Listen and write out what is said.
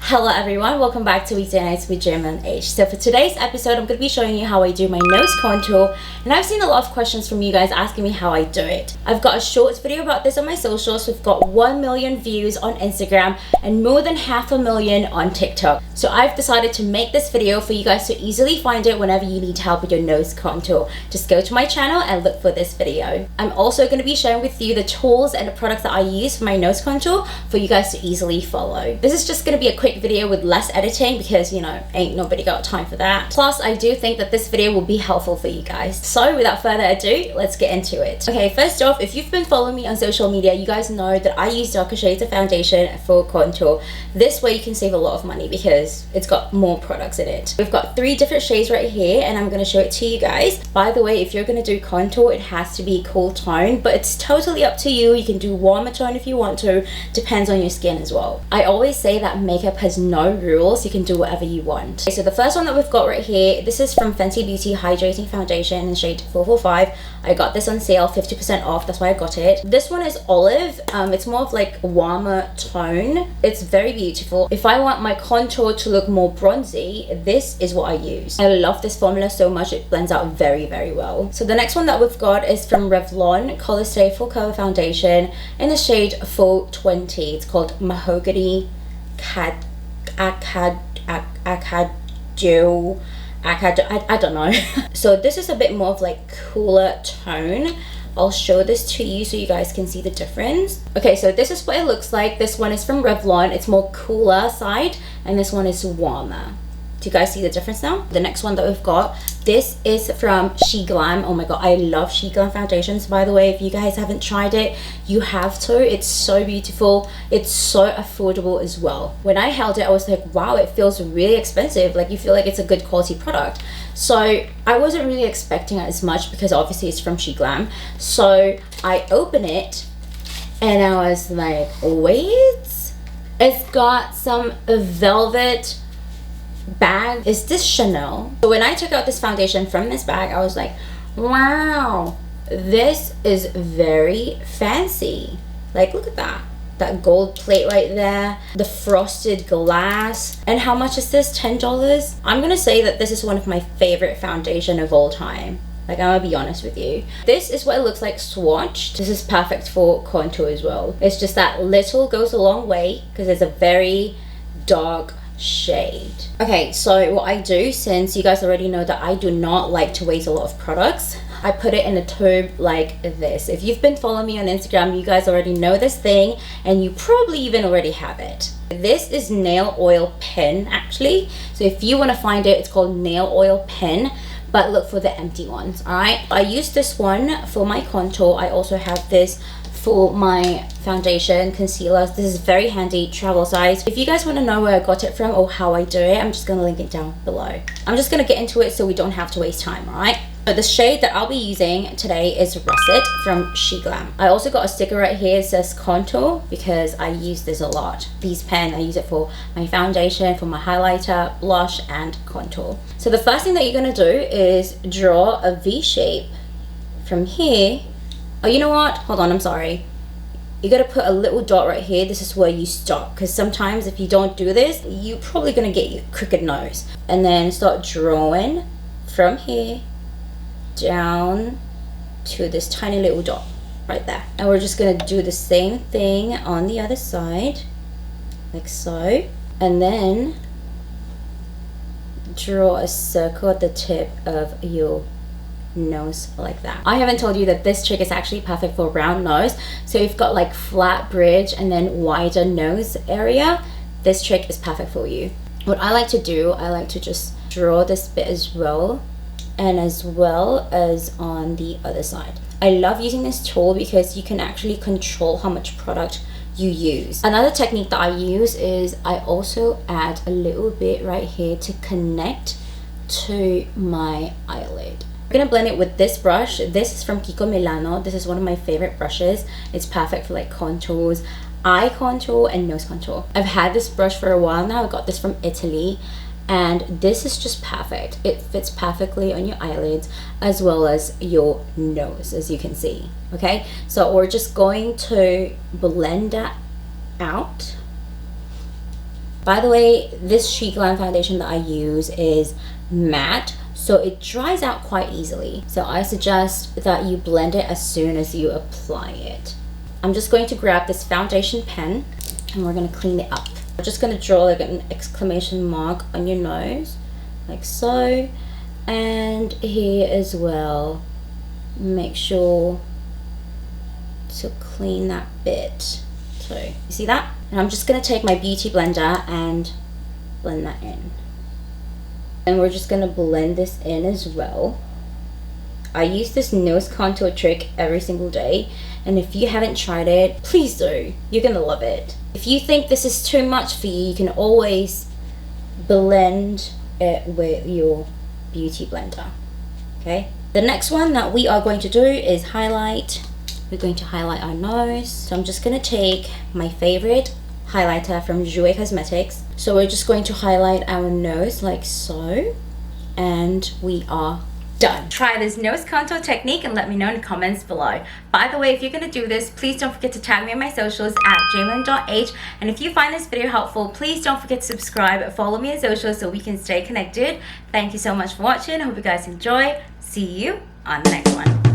Hello everyone, welcome back to Weekday Nights with Jameline H. So for today's episode, I'm going to be showing you how I do my nose contour, and I've seen a lot of questions from you guys asking me how I do it. I've got a short video about this on my socials. We've got 1 million views on Instagram and more than 500,000 on TikTok. So I've decided to make this video for you guys to easily find it whenever you need help with your nose contour. Just go to my channel and look for this video. I'm also going to be sharing with you the tools and the products that I use for my nose contour for you guys to easily follow. This is just going to be a quick video with less editing because, you know, ain't nobody got time for that. Plus, I do think that this video will be helpful for you guys. So without further ado, let's get into it. Okay, first off, if you've been following me on social media, you guys know that I use darker shades of foundation for contour. This way you can save a lot of money because it's got more products in it. We've got 3 different shades right here and I'm going to show it to you guys. By the way, if you're going to do contour, it has to be cool tone, but it's totally up to you. You can do warmer tone if you want to, depends on your skin as well. I always say that makeup has no rules, you can do whatever you want. Okay, so the first one that we've got right here, this is from Fenty Beauty Hydrating Foundation in shade 445. I got this on sale, 50% off, that's why I got it. This one is olive. It's more of like a warmer tone. It's very beautiful. If I want my contour to look more bronzy, this is what I use. I love this formula so much, it blends out very, very well. So the next one that we've got is from Revlon Color Stay Full Cover Foundation in the shade 420. It's called Mahogany I don't know. So this is a bit more of like cooler tone. I'll show this to you so you guys can see the difference. Okay, so this is what it looks like. This one is from Revlon. It's more cooler side and this one is warmer. Do you guys see the difference now? The next one that we've got, this is from SheGlam. Oh my god, I love SheGlam foundations. By the way, if you guys haven't tried it, you have to. It's so beautiful. It's so affordable as well. When I held it, I was like, wow, it feels really expensive. Like you feel like it's a good quality product. So I wasn't really expecting it as much because obviously it's from SheGlam. So I open it and I was like, wait, it's got some velvet bag. Is this Chanel? So when I took out this foundation from this bag, I was like, wow, this is very fancy. Like, look at that gold plate right there, the frosted glass. And how much is this? $10? I'm gonna say that this is one of my favorite foundation of all time. Like, I'm gonna be honest with you. This is what it looks like swatched. This is perfect for contour as well. It's just that little goes a long way because it's a very dark shade. Okay, so what I do, since you guys already know that I do not like to waste a lot of products, I put it in a tube like this. If you've been following me on Instagram, you guys already know this thing and you probably even already have it. This is nail oil pen actually. So if you want to find it, it's called nail oil pen, but look for the empty ones. All right, I use this one for my contour. I also have this for my foundation, concealer. This is very handy, travel size. If you guys want to know where I got it from or how I do it, I'm just going to link it down below. I'm just going to get into it so we don't have to waste time, all right? So the shade that I'll be using today is Russet from SheGlam. I also got a sticker right here. It says contour because I use this a lot. These pen, I use it for my foundation, for my highlighter, blush, and contour. So the first thing that you're going to do is draw a V shape from here. Oh, you know what? Hold on, I'm sorry. You gotta put a little dot right here. This is where you stop, because sometimes if you don't do this, you're probably gonna get your crooked nose. And then start drawing from here down to this tiny little dot right there. And we're just gonna do the same thing on the other side, like so. And then draw a circle at the tip of your nose like that. I haven't told you that this trick is actually perfect for round nose. So if you've got like flat bridge and then wider nose area, this trick is perfect for you. What I like to do, I like to just draw this bit as well, and as well as on the other side. I love using this tool because you can actually control how much product you use. Another technique that I use is I also add a little bit right here to connect to my eyelid. I'm gonna blend it with this brush. This is from Kiko Milano. This is one of my favorite brushes. It's perfect for like contours, eye contour, and nose contour. I've had this brush for a while now. I got this from Italy, and this is just perfect. It fits perfectly on your eyelids as well as your nose, as you can see. Okay, so we're just going to blend that out. By the way, this Sheet Glam foundation that I use is matte, so it dries out quite easily. So I suggest that you blend it as soon as you apply it. I'm just going to grab this foundation pen and we're going to clean it up. We're just going to draw like an exclamation mark on your nose, like so, and here as well. Make sure to clean that bit. So you see that? And I'm just going to take my beauty blender and blend that in. And we're just going to blend this in as well. I use this nose contour trick every single day, and if you haven't tried it, please do. You're going to love it. If you think this is too much for you, you can always blend it with your beauty blender. Okay? The next one that we are going to do is highlight. We're going to highlight our nose. So I'm just going to take my favorite highlighter from Jouer Cosmetics. So we're just going to highlight our nose like so, and we are done. Try this nose contour technique and let me know in the comments below. By the way, if you're going to do this, please don't forget to tag me on my socials at jameline.h. And if you find this video helpful, please don't forget to subscribe, follow me on socials so we can stay connected. Thank you so much for watching. I hope you guys enjoy. See you on the next one.